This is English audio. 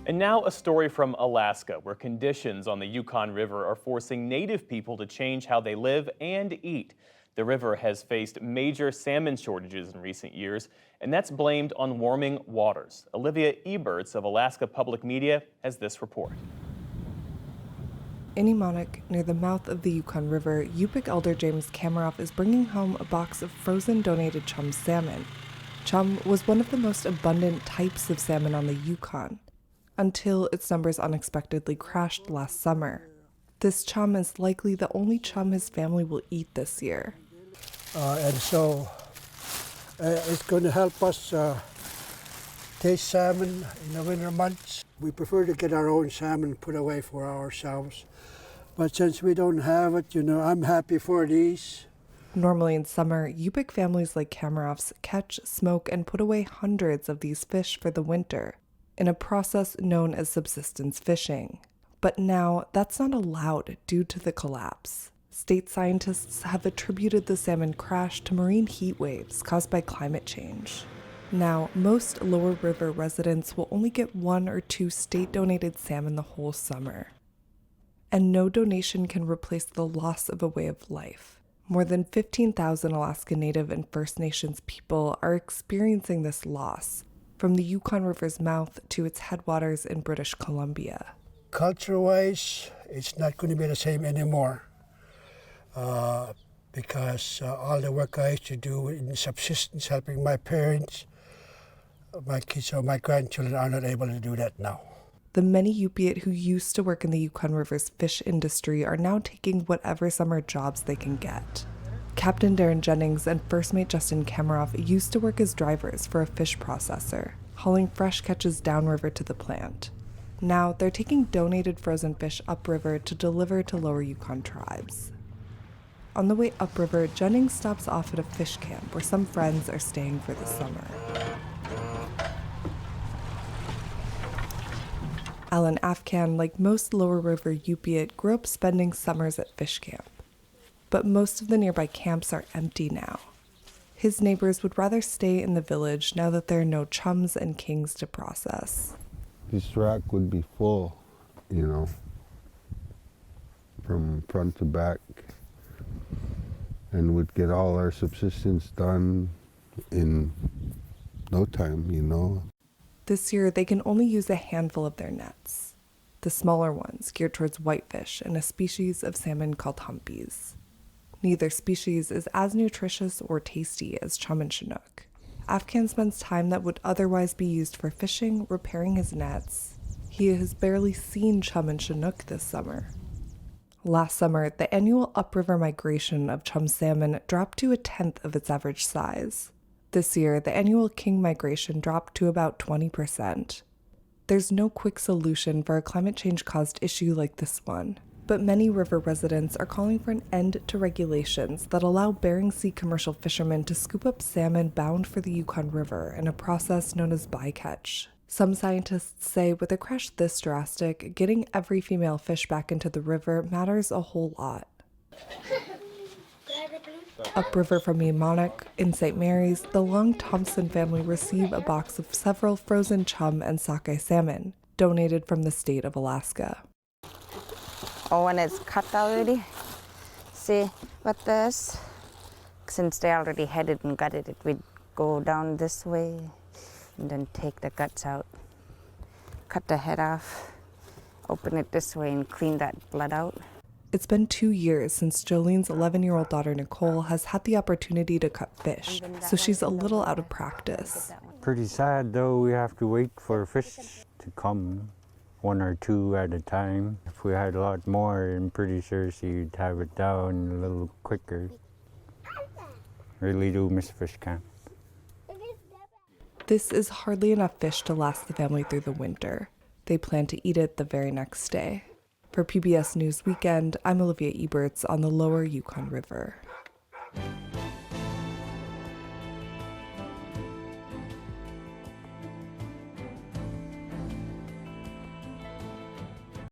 And now a story from Alaska, where conditions on the Yukon River are forcing native people to change how they live and eat. The river has faced major salmon shortages in recent years, and that's blamed on warming waters. Olivia Eberts of Alaska Public Media has this report. In Imanak, near the mouth of the Yukon River, Yupik elder James Kameroff is bringing home a box of frozen donated chum salmon. Chum was one of the most abundant types of salmon on the Yukon, until its numbers unexpectedly crashed last summer. This chum is likely the only chum his family will eat this year. And so it's going to help us taste salmon in the winter months. We prefer to get our own salmon put away for ourselves. But since we don't have it, I'm happy for these. Normally in summer, Yupik families like Kameroff's catch, smoke, and put away hundreds of these fish for the winter, in a process known as subsistence fishing. But now, that's not allowed due to the collapse. State scientists have attributed the salmon crash to marine heat waves caused by climate change. Now, most lower river residents will only get 1 or 2 state-donated salmon the whole summer. And no donation can replace the loss of a way of life. More than 15,000 Alaska Native and First Nations people are experiencing this loss, from the Yukon River's mouth to its headwaters in British Columbia. Culture-wise, it's not going to be the same anymore because all the work I used to do in subsistence, helping my parents, my kids or my grandchildren are not able to do that now. The many Yupiat who used to work in the Yukon River's fish industry are now taking whatever summer jobs they can get. Captain Darren Jennings and First Mate Justin Kameroff used to work as drivers for a fish processor, hauling fresh catches downriver to the plant. Now they're taking donated frozen fish upriver to deliver to lower Yukon tribes. On the way upriver, Jennings stops off at a fish camp where some friends are staying for the summer. Alan Afghan, like most lower river Yupiat, grew up spending summers at fish camp. But most of the nearby camps are empty now. His neighbors would rather stay in the village now that there are no chums and kings to process. This rack would be full, from front to back, and would get all our subsistence done in no time. This year, they can only use a handful of their nets, the smaller ones geared towards whitefish and a species of salmon called humpies. Neither species is as nutritious or tasty as chum and chinook. Afghan spends time that would otherwise be used for fishing, repairing his nets. He has barely seen chum and chinook this summer. Last summer, the annual upriver migration of chum salmon dropped to 1/10 of its average size. This year, the annual king migration dropped to about 20%. There's no quick solution for a climate change-caused issue like this one, but many river residents are calling for an end to regulations that allow Bering Sea commercial fishermen to scoop up salmon bound for the Yukon River in a process known as bycatch. Some scientists say with a crash this drastic, getting every female fish back into the river matters a whole lot. Upriver from Imanak, in St. Mary's, the Long Thompson family receive a box of several frozen chum and sockeye salmon, donated from the state of Alaska. Oh, when it's cut already, see, with this, since they already had it and gutted it, we'd go down this way and then take the guts out, cut the head off, open it this way and clean that blood out. It's been 2 years since Jolene's 11-year-old daughter Nicole has had the opportunity to cut fish, so she's a little out of practice. Pretty sad though, we have to wait for fish to come, 1 or 2 at a time. If we had a lot more, I'm pretty sure she'd have it down a little quicker. Really do miss fish camp. This is hardly enough fish to last the family through the winter. They plan to eat it the very next day. For PBS News Weekend, I'm Olivia Eberts on the lower Yukon River.